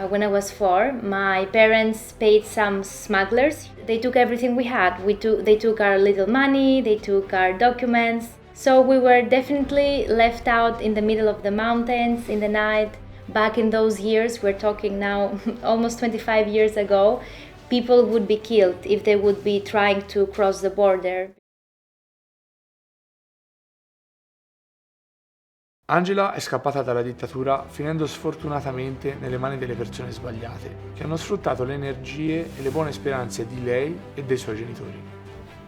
when I was 4. My parents paid some smugglers. They took everything we had. They took our little money, they took our documents. So we were definitely left out in the middle of the mountains in the night. Back in those years, we're talking now almost 25 years ago, people would be killed if they would be trying to cross the border. Angela è scappata dalla dittatura finendo sfortunatamente nelle mani delle persone sbagliate, che hanno sfruttato le energie e le buone speranze di lei e dei suoi genitori.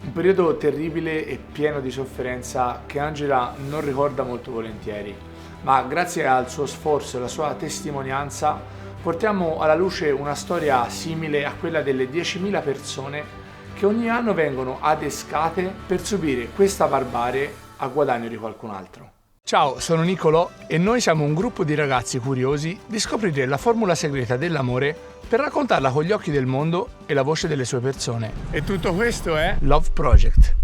Un periodo terribile e pieno di sofferenza che Angela non ricorda molto volentieri, ma grazie al suo sforzo e alla sua testimonianza portiamo alla luce una storia simile a quella delle 10.000 persone che ogni anno vengono adescate per subire questa barbarie a guadagno di qualcun altro. Ciao, sono Nicolò e noi siamo un gruppo di ragazzi curiosi di scoprire la formula segreta dell'amore per raccontarla con gli occhi del mondo e la voce delle sue persone. E tutto questo è Love Project.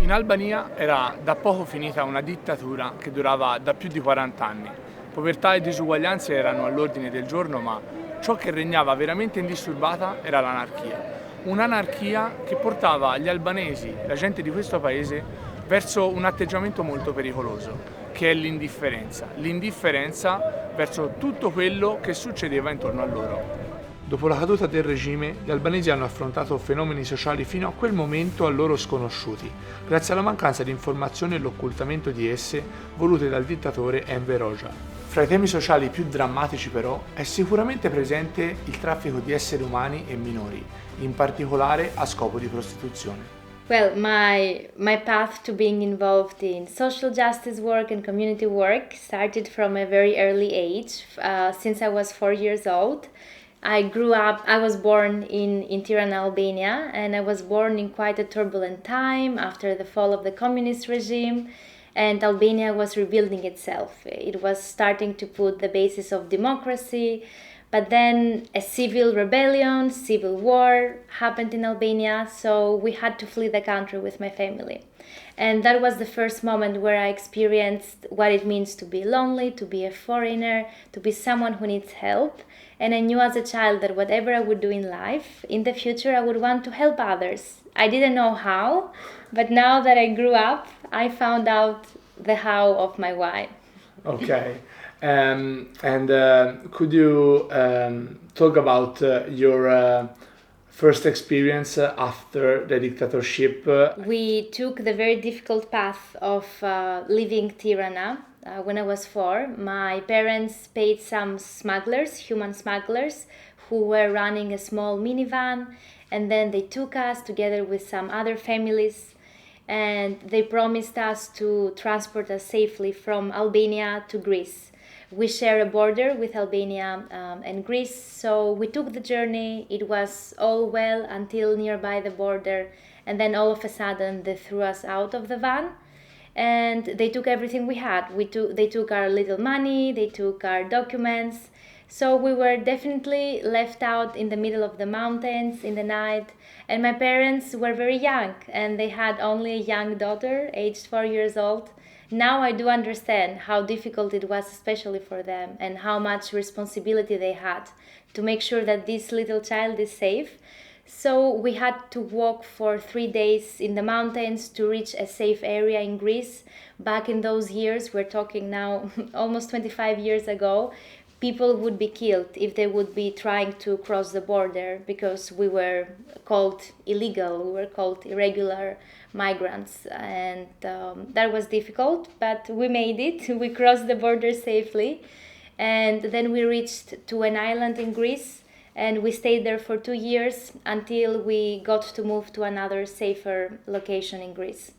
In Albania era da poco finita una dittatura che durava da più di 40 anni. Povertà e disuguaglianze erano all'ordine del giorno, ma ciò che regnava veramente indisturbata era l'anarchia. Un'anarchia che portava gli albanesi, la gente di questo paese, verso un atteggiamento molto pericoloso, che è l'indifferenza. L'indifferenza verso tutto quello che succedeva intorno a loro. Dopo la caduta del regime, gli albanesi hanno affrontato fenomeni sociali fino a quel momento a loro sconosciuti, grazie alla mancanza di informazioni e l'occultamento di esse volute dal dittatore Enver Hoxha. Fra i temi sociali più drammatici però è sicuramente presente il traffico di esseri umani e minori, in particolare a scopo di prostituzione. Well, my path to being involved in social justice work and community work started from a very early age. Since I was 4 years old, I was born in Tirana, Albania, and I was born in quite a turbulent time after the fall of the communist regime, and Albania was rebuilding itself. It was starting to put the basis of democracy. But then a civil rebellion, civil war happened in Albania, so we had to flee the country with my family. And that was the first moment where I experienced what it means to be lonely, to be a foreigner, to be someone who needs help. And I knew as a child that whatever I would do in life, in the future I would want to help others. I didn't know how, but now that I grew up, I found out the how of my why. Okay. Could you talk about your first experience after the dictatorship? We took the very difficult path of leaving Tirana when I was 4. My parents paid some smugglers, human smugglers, who were running a small minivan, and then they took us together with some other families, and they promised us to transport us safely from Albania to Greece. We share a border with Albania and Greece, so we took the journey. It was all well until nearby the border, and then all of a sudden they threw us out of the van and they took everything we had. They took our little money, they took our documents, so we were definitely left out in the middle of the mountains in the night. And my parents were very young, and they had only a young daughter, aged 4 years old. Now I do understand how difficult it was, especially for them, and how much responsibility they had to make sure that this little child is safe. So we had to walk for 3 days in the mountains to reach a safe area in Greece. Back in those years, we're talking now almost 25 years ago, people would be killed if they would be trying to cross the border, because we were called illegal, we were called irregular migrants, and that was difficult, but we made it. We crossed the border safely, and then we reached to an island in Greece, and we stayed there for 2 years until we got to move to another safer location in Greece.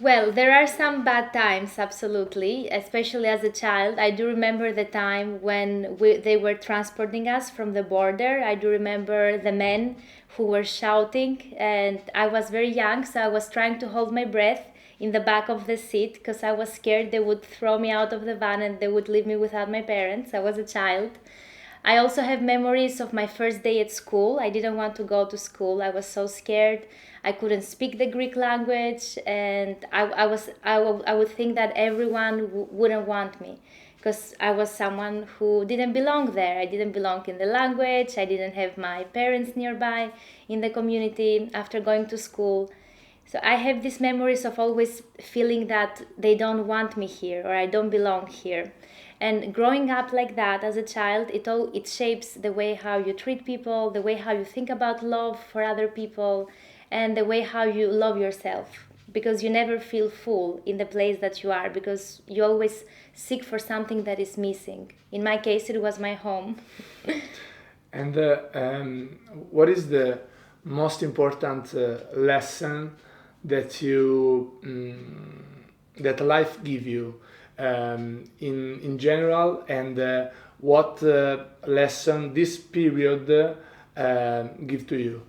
Well, there are some bad times, absolutely, especially as a child. I do remember the time when they were transporting us from the border. I do remember the men who were shouting, and I was very young, so I was trying to hold my breath in the back of the seat because I was scared they would throw me out of the van and they would leave me without my parents. I was a child. I also have memories of my first day at school. I didn't want to go to school. I was so scared. I couldn't speak the Greek language, and I would think that everyone wouldn't want me because I was someone who didn't belong there. I didn't belong in the language. I didn't have my parents nearby in the community after going to school. So I have these memories of always feeling that they don't want me here or I don't belong here. And growing up like that as a child, it shapes the way how you treat people, the way how you think about love for other people, and the way how you love yourself. Because you never feel full in the place that you are, because you always seek for something that is missing. In my case, it was my home. And what is the most important lesson that that life give you in general, and what lesson this period give to you?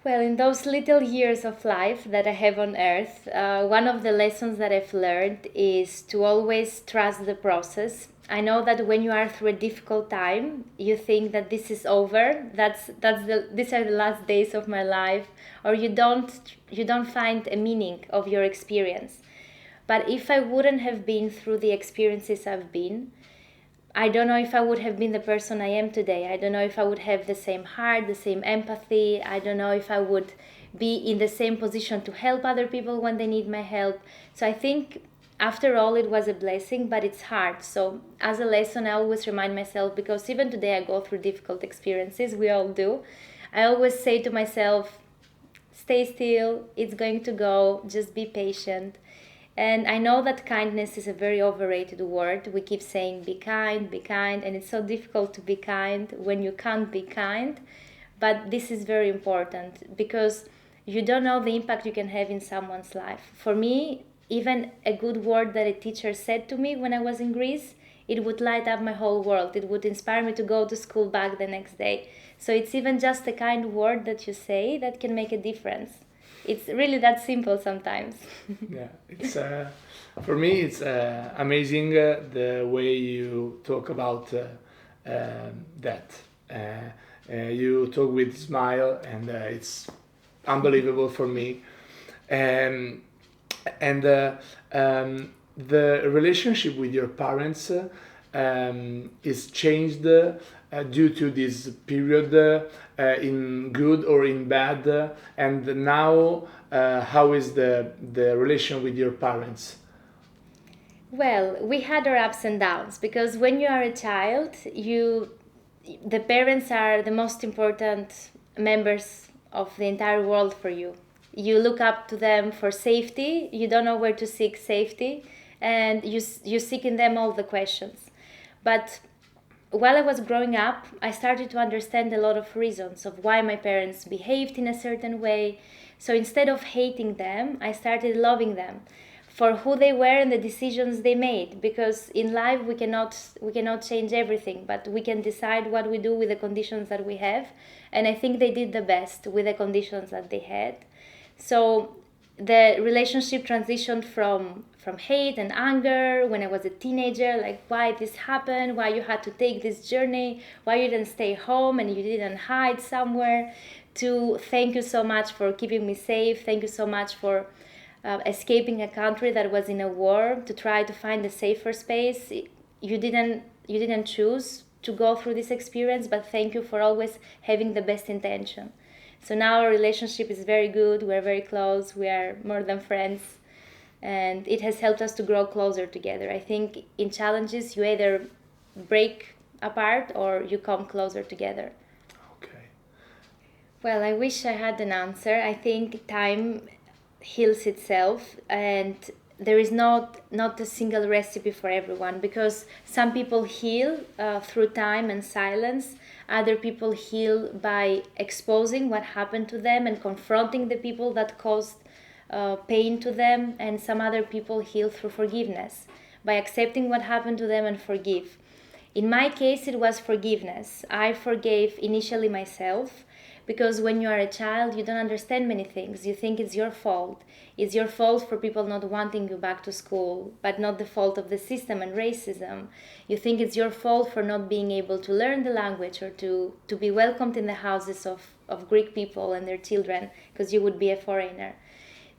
Well, in those little years of life that I have on earth, one of the lessons that I've learned is to always trust the process. I know that when you are through a difficult time, you think that this is over. These are the last days of my life, or you don't find a meaning of your experience. But if I wouldn't have been through the experiences I've been, I don't know if I would have been the person I am today. I don't know if I would have the same heart, the same empathy. I don't know if I would be in the same position to help other people when they need my help. So I think after all, it was a blessing, but it's hard. So as a lesson, I always remind myself, because even today I go through difficult experiences, we all do. I always say to myself, stay still, it's going to go, just be patient. And I know that kindness is a very overrated word. We keep saying be kind, and it's so difficult to be kind when you can't be kind. But this is very important, because you don't know the impact you can have in someone's life. For me, even a good word that a teacher said to me when I was in Greece, it would light up my whole world. It would inspire me to go to school back the next day. So it's even just a kind word that you say that can make a difference. It's really that simple sometimes. Yeah, it's for me it's amazing the way you talk about that. You talk with smile, and it's unbelievable for me. And the relationship with your parents is changed due to this period, in good or in bad, and now how is the relation with your parents? Well, we had our ups and downs, because when you are a child, the parents are the most important members of the entire world for you. You look up to them for safety. You don't know where to seek safety, and you seek in them all the questions. But while I was growing up, I started to understand a lot of reasons of why my parents behaved in a certain way. So instead of hating them, I started loving them for who they were and the decisions they made. Because in life we cannot change everything, but we can decide what we do with the conditions that we have. And I think they did the best with the conditions that they had. So the relationship transitioned from hate and anger when I was a teenager, like why this happened, why you had to take this journey, why you didn't stay home and you didn't hide somewhere, to thank you so much for keeping me safe, thank you so much for escaping a country that was in a war, to try to find a safer space. You didn't choose to go through this experience, but thank you for always having the best intention. So now our relationship is very good, we're very close, we are more than friends, and it has helped us to grow closer together. I think in challenges you either break apart or you come closer together. Okay. Well, I wish I had an answer. I think time heals itself, and there is not a single recipe for everyone, because some people heal through time and silence. Other people heal by exposing what happened to them and confronting the people that caused pain to them. And some other people heal through forgiveness, by accepting what happened to them and forgive. In my case, it was forgiveness. I forgave initially myself, because when you are a child, you don't understand many things. You think it's your fault. It's your fault for people not wanting you back to school, but not the fault of the system and racism. You think it's your fault for not being able to learn the language or to be welcomed in the houses of Greek people and their children, because you would be a foreigner.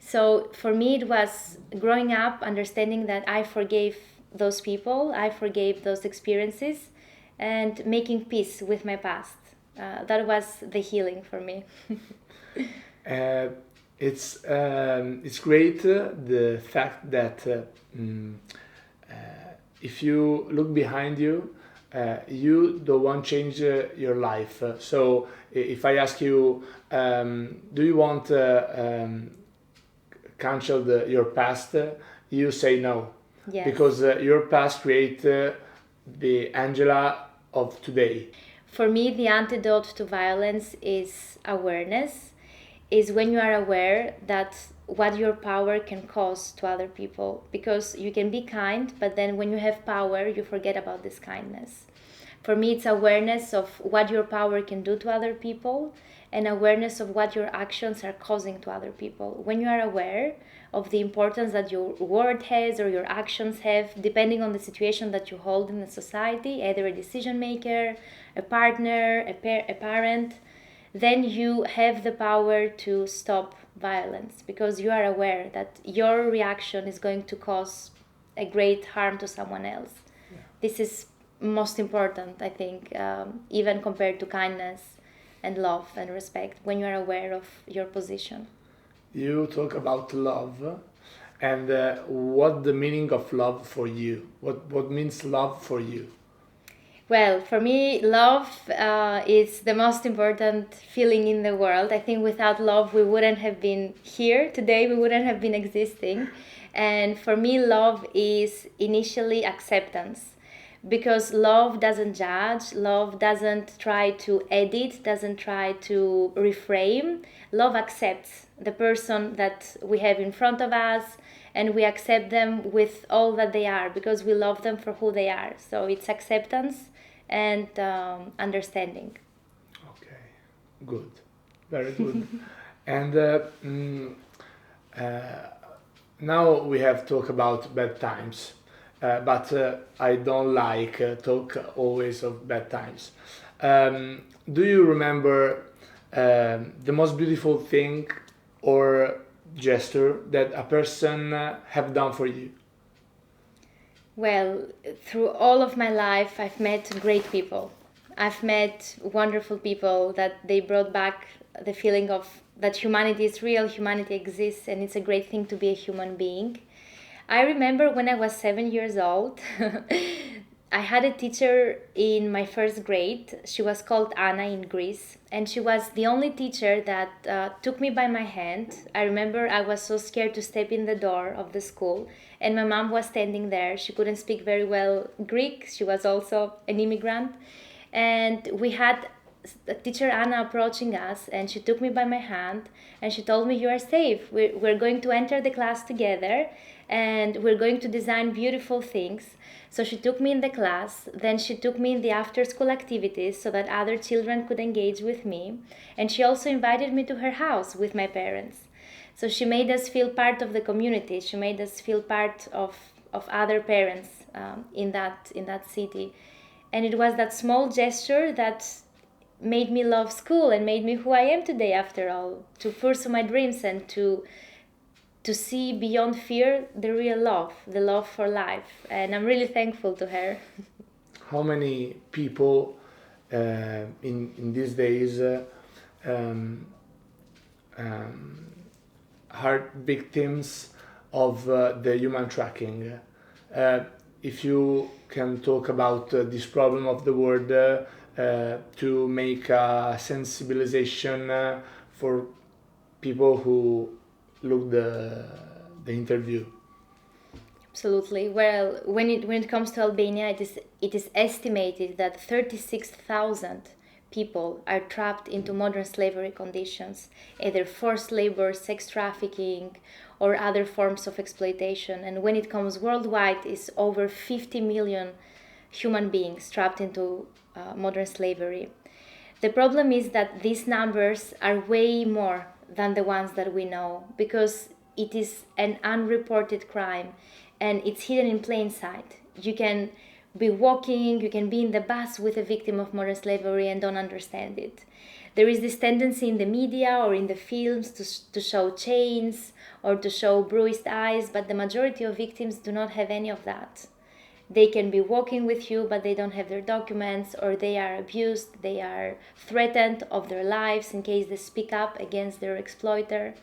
So for me, it was growing up, understanding that I forgave those people, I forgave those experiences, and making peace with my past. That was the healing for me. It's great the fact that if you look behind you, you don't want to change your life. So if I ask you, do you want cancel your past? You say no. Yes. Because your past create the Angela of today. For me, the antidote to violence is awareness, is when you are aware that what your power can cause to other people. Because you can be kind, but then when you have power, you forget about this kindness. For me, it's awareness of what your power can do to other people, and awareness of what your actions are causing to other people. When you are aware of the importance that your word has or your actions have, depending on the situation that you hold in the society, either a decision maker, a partner, a parent, then you have the power to stop violence, because you are aware that your reaction is going to cause a great harm to someone else. Yeah. This is most important, I think, even compared to kindness and love and respect, when you are aware of your position. You talk about love, and what the meaning of love for you? What means love for you? Well, for me, love is the most important feeling in the world. I think without love, we wouldn't have been here today. We wouldn't have been existing. And for me, love is initially acceptance. Because love doesn't judge, love doesn't try to edit, doesn't try to reframe. Love accepts the person that we have in front of us, and we accept them with all that they are, because we love them for who they are. So it's acceptance and understanding. Okay, good, very good. And now we have talked about bad times. But I don't like talk always of bad times. Do you remember the most beautiful thing or gesture that a person have done for you? Well, through all of my life, I've met great people. I've met wonderful people that they brought back the feeling of that humanity is real, humanity exists, and it's a great thing to be a human being. I remember when I was 7 years old, I had a teacher in my first grade. She was called Anna in Greece, and she was the only teacher that took me by my hand. I remember I was so scared to step in the door of the school, and my mom was standing there. She couldn't speak very well Greek. She was also an immigrant, and we had teacher Anna approaching us, and she took me by my hand, and she told me, "You are safe. We're going to enter the class together, and we're going to design beautiful things." So she took me in the class, then she took me in the after-school activities so that other children could engage with me, and she also invited me to her house with my parents. So she made us feel part of the community. She made us feel part of other parents in that city. And it was that small gesture that made me love school and made me who I am today, after all, to pursue my dreams and to see beyond fear the real love, the love for life. And I'm really thankful to her. How many people in these days are victims of the human trafficking? If you can talk about this problem of the world to make a sensibilization for people who look the interview. Absolutely. Well, when it comes to Albania, it is estimated that 36,000 people are trapped into modern slavery conditions, either forced labor, sex trafficking, or other forms of exploitation. And when it comes worldwide, it's over 50 million human beings trapped into modern slavery. The problem is that these numbers are way more than the ones that we know, because it is an unreported crime and it's hidden in plain sight. You can be walking, you can be in the bus with a victim of modern slavery and don't understand it. There is this tendency in the media or in the films to show chains or to show bruised eyes, but the majority of victims do not have any of that. They can be walking with you, but they don't have their documents, or they are abused, they are threatened of their lives in case they speak up against their exploiter.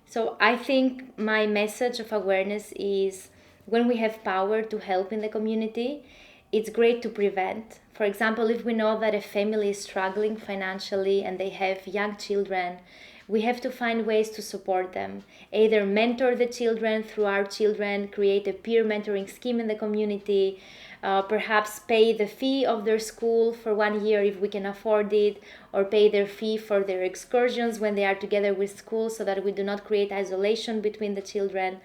So I think my message of awareness is, when we have power to help in the community, it's great to prevent. For example, if we know that a family is struggling financially and they have young children, we have to find ways to support them. Either mentor the children through our children, create a peer mentoring scheme in the community, perhaps pay the fee of their school for 1 year if we can afford it, or pay their fee for their excursions when they are together with school, so that we do not create isolation between the children,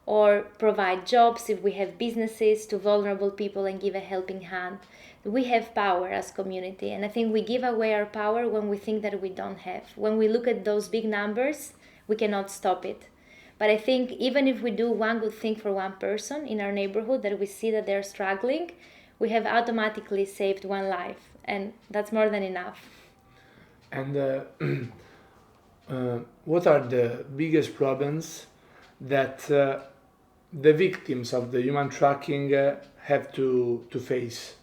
or provide jobs if we have businesses to vulnerable people and give a helping hand. We have power as community, and I think we give away our power when we think that we don't have. When we look at those big numbers, we cannot stop it. But I think even if we do one good thing for one person in our neighborhood that we see that they're struggling, we have automatically saved one life, and that's more than enough. And what are the biggest problems that the victims of the human trafficking have to face?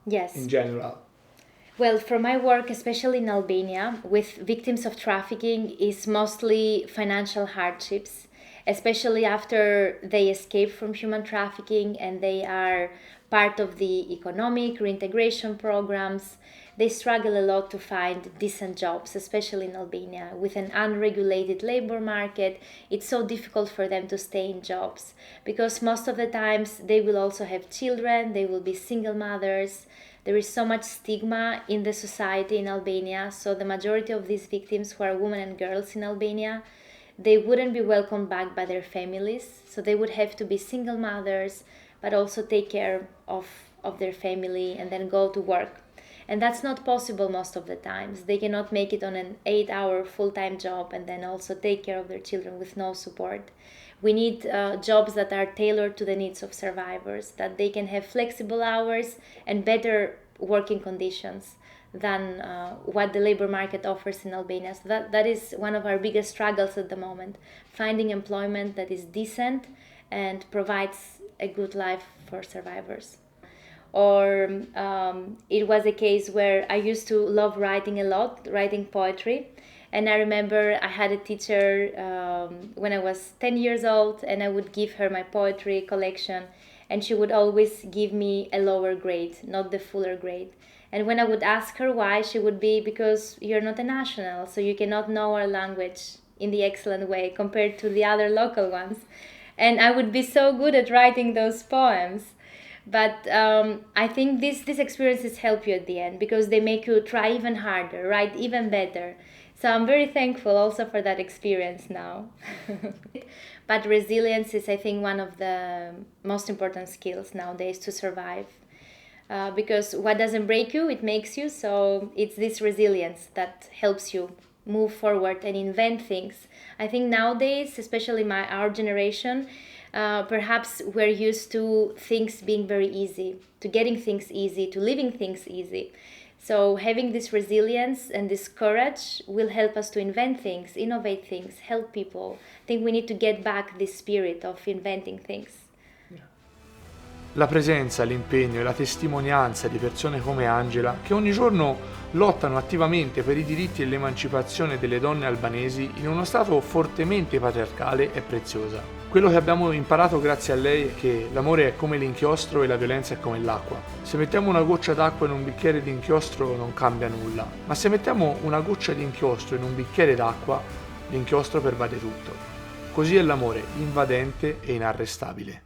Yes. In general. Well, for my work, especially in Albania, with victims of trafficking, is mostly financial hardships, especially after they escape from human trafficking and they are part of the economic reintegration programs. They struggle a lot to find decent jobs, especially in Albania. With an unregulated labor market, it's so difficult for them to stay in jobs, because most of the times they will also have children, they will be single mothers. There is so much stigma in the society in Albania, so the majority of these victims, who are women and girls in Albania, they wouldn't be welcomed back by their families, so they would have to be single mothers, but also take care of their family and then go to work. And that's not possible most of the times. They cannot make it on an 8-hour full-time job and then also take care of their children with no support. We need jobs that are tailored to the needs of survivors, that they can have flexible hours and better working conditions than what the labor market offers in Albania. So that is one of our biggest struggles at the moment, finding employment that is decent and provides a good life for survivors. Or it was a case where I used to love writing a lot, writing poetry. And I remember I had a teacher when I was 10 years old, and I would give her my poetry collection, and she would always give me a lower grade, not the fuller grade. And when I would ask her why, she would be, because you're not a national, so you cannot know our language in the excellent way compared to the other local ones. And I would be so good at writing those poems. But I think these experiences help you at the end, because they make you try even harder, write even better. So I'm very thankful also for that experience now. But resilience is, I think, one of the most important skills nowadays to survive. Because what doesn't break you, it makes you. So it's this resilience that helps you move forward and invent things. I think nowadays, especially our generation, perhaps we're used to things being very easy, to getting things easy, to living things easy. So having this resilience and this courage will help us to invent things, innovate things, help people. I think we need to get back this spirit of inventing things. La presenza, l'impegno e la testimonianza di persone come Angela, che ogni giorno lottano attivamente per i diritti e l'emancipazione delle donne albanesi in uno stato fortemente patriarcale, è preziosa. Quello che abbiamo imparato grazie a lei è che l'amore è come l'inchiostro e la violenza è come l'acqua. Se mettiamo una goccia d'acqua in un bicchiere di inchiostro non cambia nulla, ma se mettiamo una goccia di inchiostro in un bicchiere d'acqua, l'inchiostro pervade tutto. Così è l'amore, invadente e inarrestabile.